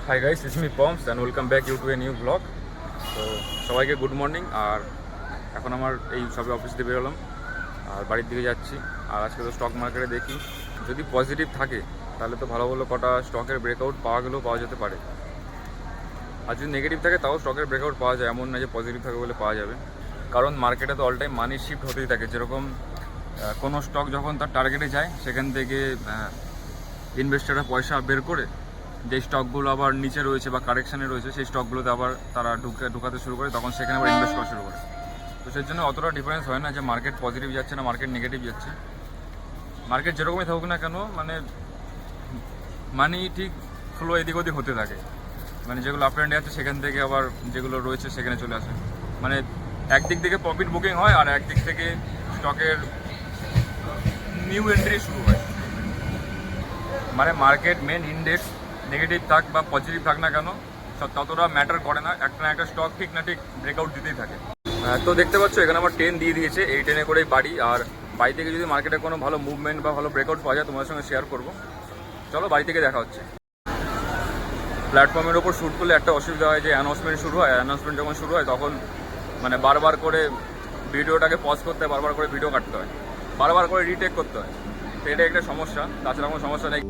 High guys, it's me Poms and welcome back you to a new blog. তো সবাইকে good morning. আর এখন আমার এই সবে অফিস থেকে বেরোলাম আর বাড়ির দিকে যাচ্ছি। আর আজকে তো স্টক মার্কেটে দেখি যদি পজিটিভ থাকে তাহলে তো ভালো ভালো কটা স্টকের ব্রেকআউট পাওয়া গেলেও পাওয়া যেতে পারে। আর যদি নেগেটিভ থাকে তাও স্টকের ব্রেকআউট পাওয়া যায়, এমন না যে পজিটিভ থাকে বলে পাওয়া যাবে। কারণ মার্কেটে তো অল টাইম মানি শিফট হতেই থাকে। যেরকম কোনো স্টক যখন তার টার্গেটে যায় সেখান থেকে ইনভেস্টাররা পয়সা বের করে যে স্টকগুলো আবার নিচে রয়েছে বা কারেকশানে রয়েছে সেই স্টকগুলোতে আবার তারা ঢুকাতে শুরু করে, তখন সেখানে আবার ইনভেস্ট করা শুরু করে। তো সেই জন্য অতটা ডিফারেন্স হয় না যে মার্কেট পজিটিভ যাচ্ছে না মার্কেট নেগেটিভ যাচ্ছে। মার্কেট যেরকমই থাকুক না কেন, মানে মানি ঠিক ফ্লো এদিক ওদিক হতে থাকে। মানে যেগুলো আপ অ্যান্ড আছে সেখান থেকে আবার যেগুলো রয়েছে সেখানে চলে আসে। মানে একদিক থেকে প্রফিট বুকিং হয় আর একদিক থেকে স্টকের নিউ এন্ট্রি শুরু হয়। মানে মার্কেট মেন ইন্ডেক্স নেগেটিভ থাক বা পজিটিভ থাক না কেন ততটা ম্যাটার করে না, একটা না একটা স্টক ঠিক না ঠিক ব্রেকআউট দিতেই থাকে। তো দেখতে পাচ্ছ এখানে আমার ট্রেন দিয়ে দিয়েছে, এই ট্রেনে করেই বাড়ি। আর বাড়ি থেকে যদি মার্কেটে কোনো ভালো মুভমেন্ট বা ভালো ব্রেকআউট পাওয়া যায় তোমাদের সঙ্গে শেয়ার করবো। চলো বাড়ি থেকে দেখা হচ্ছে। প্ল্যাটফর্মের ওপর শ্যুট করলে একটা অসুবিধা হয় যে অ্যানাউন্সমেন্ট শুরু হয়, অ্যানাউন্সমেন্ট যখন শুরু হয় তখন মানে বারবার করে ভিডিওটাকে পজ করতে হয়, বারবার করে ভিডিও কাটতে হয়, বারবার করে রিটেক করতে হয়। তো এটা একটা সমস্যা, তাছাড়া কোনো সমস্যা নেই।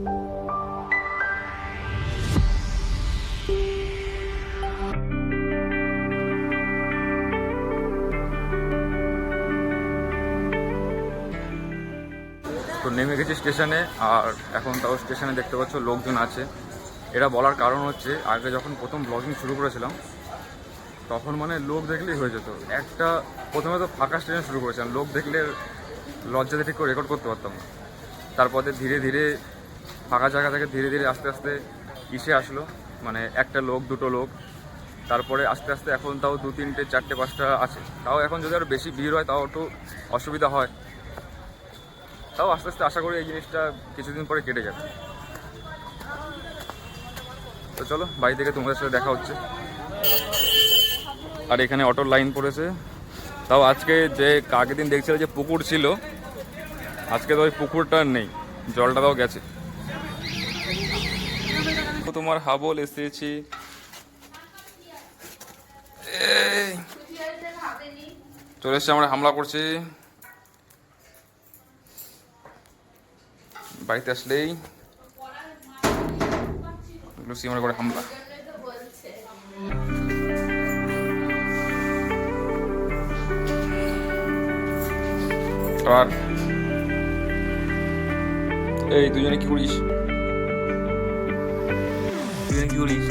তো নেমে গেছি স্টেশনে, আর এখন তাও স্টেশনে দেখতে পাচ্ছ লোকজন আছে। এটা বলার কারণ হচ্ছে আগে যখন প্রথম ব্লগিং শুরু করেছিলাম তখন মানে লোক দেখলেই হয়ে যেত। একটা প্রথমে তো ফাঁকা স্টেশন শুরু করেছিলাম, লোক দেখলে লজ্জাতে ঠিক করে রেকর্ড করতে পারতাম না। তারপরে ধীরে ধীরে ফাঁকা জায়গা থেকে ধীরে ধীরে আস্তে আস্তে ইসে আসলো, মানে একটা লোক দুটো লোক, তারপরে আস্তে আস্তে এখন তাও দু তিনটে চারটে পাঁচটা আছে। তাও এখন যদি আরও বেশি ভিড় হয় তাও একটু অসুবিধা হয়। তাও আস্তে আস্তে আশা করি এই জিনিসটা কিছুদিন পরে কেটে যাবে। তো চলো বাড়ি থেকে তোমাদের সাথে দেখা হচ্ছে। আর এখানে অটোর লাইন পড়েছে। তাও আজকে যে আগের দিন দেখছিল যে পুকুর ছিল, আজকে তো ওই পুকুরটা নেই, জলটা তাও গেছে। তো তোমার হাবল এসেছি। চলে এসছে, আমরা হামলা করছি বাড়িতে আসলেই। লুসি আমরা করে হামলা। আর এই দুজনে কি করিস, দুজনে কি করিস?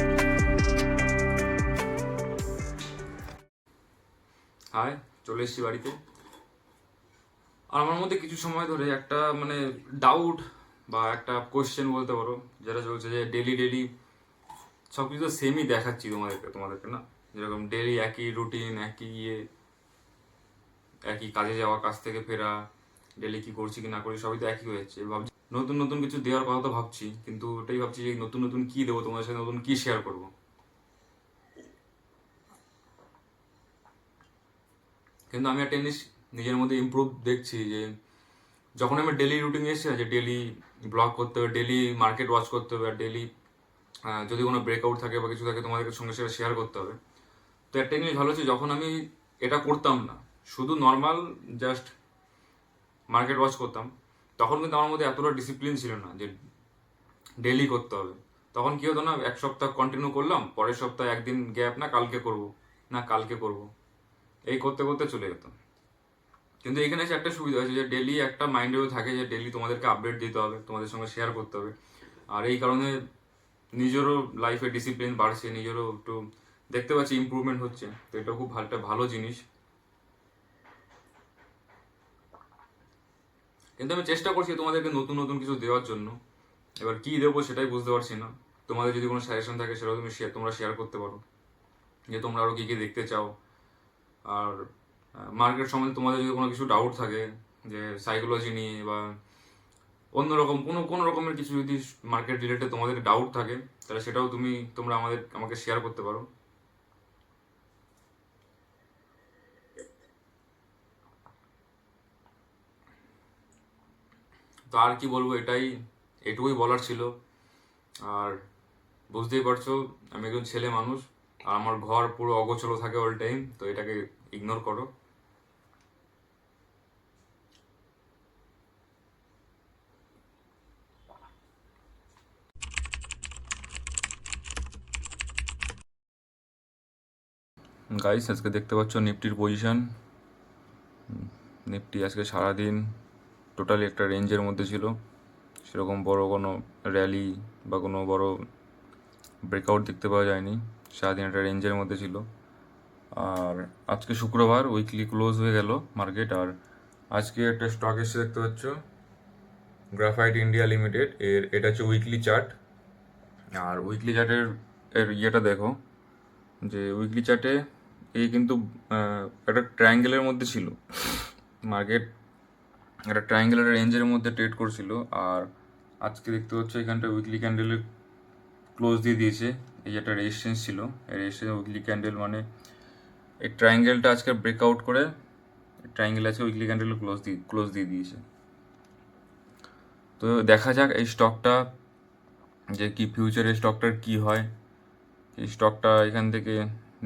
হাই, চলে এসেছি বাড়িতে। আর আমার মধ্যে কিছু সময় ধরে একটা মানে ডাউট বা একটা কোয়েশ্চেন বলতে পারো, যেটা চলছে যে ডেলি ডেলি সব কিছু তো সেমই দেখাচ্ছি তোমাদেরকে না। যেরকম ডেলি একই রুটিন, একই একই কাজে যাওয়া, কাজ থেকে ফেরা, ডেলি কি করছি কি না করছি সবই তো একই হয়ে যাচ্ছে। ভাবছি নতুন নতুন কিছু দেওয়ার কথা তো ভাবছি, কিন্তু ওটাই ভাবছি যে নতুন নতুন কি দেবো তোমাদের সাথে, নতুন কি শেয়ার করবো। কিন্তু আমি একটা জিনিস নিজের মধ্যে ইমপ্রুভ দেখছি যে যখন আমি ডেলি রুটিন এসেছি যে ডেলি ব্লগ করতে হবে, ডেলি মার্কেট ওয়াচ করতে হবে, আর ডেলি যদি কোনো ব্রেকআউট থাকে বা কিছু থাকে তোমাদের সঙ্গে সেটা শেয়ার করতে হবে। তো একটা জিনিস ভালো হচ্ছে, যখন আমি এটা করতাম না, শুধু নর্মাল জাস্ট মার্কেট ওয়াচ করতাম, তখন কিন্তু আমার মধ্যে এতটা ডিসিপ্লিন ছিল না যে ডেলি করতে হবে। তখন কি হতো না, এক সপ্তাহ কন্টিনিউ করলাম, পরের সপ্তাহে একদিন গ্যাপ, না কালকে করব, না কালকে করব, এই করতে করতে চলে যেত। কিন্তু এখানে এসে একটা সুবিধা হয়েছে যে ডেলি একটা মাইন্ডেও থাকে যে ডেলি তোমাদেরকে আপডেট দিতে হবে, তোমাদের সঙ্গে শেয়ার করতে হবে। আর এই কারণে নিজেরও লাইফে ডিসিপ্লিন বাড়ছে, নিজেরও একটু দেখতে পাচ্ছি ইমপ্রুভমেন্ট হচ্ছে। তো এটা খুব ভালো, একটা ভালো জিনিস। কিন্তু আমি চেষ্টা করছি তোমাদেরকে নতুন নতুন কিছু দেওয়ার জন্য। এবার কি দেবো সেটাই বুঝতে পারছি না। তোমাদের যদি কোনো সাজেশন থাকে সেটাও তোমরা শেয়ার করতে পারো, যে তোমরা আরও কী কী দেখতে চাও। আর মার্কেট সম্বন্ধে তোমাদের যদি কোনো কিছু ডাউট থাকে, যে সাইকোলজি নিয়ে বা অন্যরকম কোনো রকমের কিছু যদি মার্কেট রিলেটেড তোমাদের ডাউট থাকে, তাহলে সেটাও তোমরা আমাকে শেয়ার করতে পারো। তো আর কি বলবো, এটুকুই বলার ছিল। আর বুঝতেই পারছো আমি একজন ছেলে মানুষ, আর আমার ঘর পুরো অগোছালো থাকে অল টাইম, তো এটাকে ইগনোর করো। গাইস, আজকে দেখতে পাচ্ছ নিফটির পজিশন। নিফটি আজকে সারাদিন টোটালি একটা রেঞ্জের মধ্যে ছিল, সেরকম বড় কোনো র্যালি বা কোনো বড় ব্রেকআউট দেখতে পাওয়া যায়নি। সারাদিন একটা রেঞ্জের মধ্যে ছিল। আর আজকে শুক্রবার, উইকলি ক্লোজ হয়ে গেল মার্কেট। আর আজকে একটা স্টক এসে দেখতে পাচ্ছ, গ্রাফাইট ইন্ডিয়া লিমিটেড, এটা হচ্ছে উইকলি চার্ট। আর উইকলি চার্টের ইয়েটা দেখো, যে উইকলি চার্টে এই কিন্তু একটা ট্রায়াঙ্গেলের মধ্যে ছিল মার্কেট, একটা ট্রায়াঙ্গেলের রেঞ্জের মধ্যে ট্রেড করছিল। আর আজকে দেখতে পাচ্ছ এখানটা উইকলি ক্যান্ডেলের ক্লোজ দিয়ে দিয়েছে। এই যে একটা রেজিস্ট্যান্স ছিল, এই রেজিস্ট্যান্স উইকলি ক্যান্ডেল, মানে এই ট্রায়াঙ্গেলটা আজকে ব্রেকআউট করে ট্রায়াঙ্গেল আছে উইকলি ক্যান্ডেল ক্লোজ দিয়ে দিয়েছে। তো দেখা যাক এই স্টকটা, যে কি ফিউচারে স্টকটার কি হয়। এই স্টকটা এখান থেকে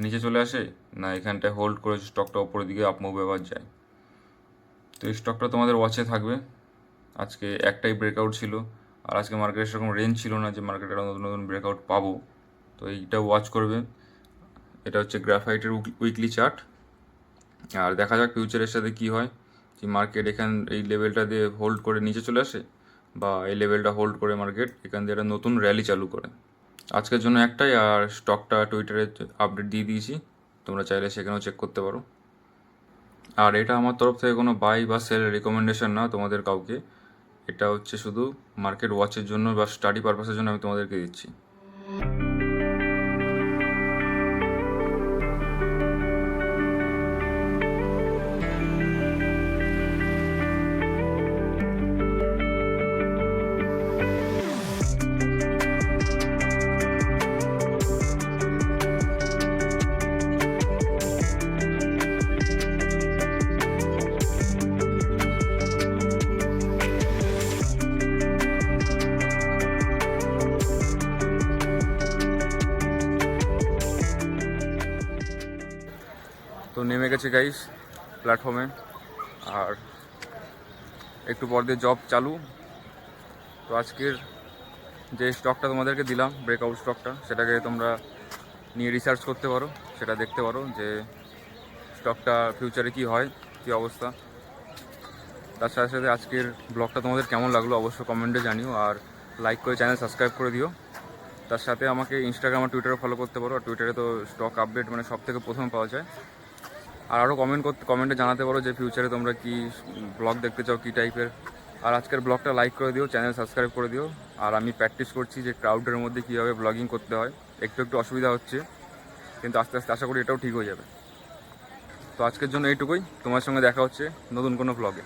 নিচে চলে আসে, না এখানটায় হোল্ড করে স্টকটা ওপরের দিকে আপ মুভ এবার যায়। তো এই স্টকটা তোমাদের ওয়াচে থাকবে। আজকে একটাই ব্রেকআউট ছিল, আর আজকে মার্কেটের সেরকম রেঞ্জ ছিল না যে মার্কেটে আরও নতুন নতুন ব্রেকআউট পাবো। তো এইটা ওয়াচ করবে। এটা হচ্ছে গ্রাফাইটের উইকলি চার্ট। আর দেখা যাক ফিউচারের সাথে কি হয়, যে মার্কেট এই লেভেলটা দিয়ে হোল্ড করে নিচে চলে আসে, বা এই লেভেলটা হোল্ড করে মার্কেট এখান দিয়ে একটা নতুন র্যালি চালু করে। আজকের জন্য একটাই, আর স্টকটা টুইটারে আপডেট দিয়ে দিয়েছি, তোমরা চাইলে সেখানেও চেক করতে পারো। আর এটা আমার তরফ থেকে কোনো বাই বা সেল রেকমেন্ডেশন না তোমাদের কাউকে, এটা হচ্ছে শুধু মার্কেট ওয়াচের জন্য বা স্টাডি পারপাসের জন্য আমি তোমাদেরকে দিচ্ছি। তো নেমে গেছে গাইস প্ল্যাটফর্মে, আর একটু পর দিয়ে জব চালু। তো আজকের যে স্টকটা তোমাদেরকে দিলাম, ব্রেকআউট স্টকটা, সেটাকে তোমরা নিয়ে রিসার্চ করতে পারো, সেটা দেখতে পারো যে স্টকটা ফিউচারে কি হয়, কী অবস্থা। তার সাথে সাথে আজকের ব্লগটা তোমাদের কেমন লাগলো অবশ্যই কমেন্টে জানিও, আর লাইক করে চ্যানেল সাবস্ক্রাইব করে দিও। তার সাথে আমাকে ইনস্টাগ্রাম আর টুইটারে ফলো করতে পারো, আর টুইটারে তো স্টক আপডেট মানে সব থেকে প্রথম পাওয়া যায়। আর আরও কমেন্টে জানাতে পারো যে ফিউচারে তোমরা কি ব্লগ দেখতে চাও, কী টাইপের। আর আজকের ব্লগটা লাইক করে দিও, চ্যানেল সাবস্ক্রাইব করে দিও। আর আমি প্র্যাকটিস করছি যে ক্রাউডের মধ্যে কীভাবে ব্লগিং করতে হয়, একটু একটু অসুবিধা হচ্ছে, কিন্তু আস্তে আস্তে আশা করি এটাও ঠিক হয়ে যাবে। তো আজকের জন্য এইটুকুই, তোমার সঙ্গে দেখা হচ্ছে নতুন কোনো ব্লগে।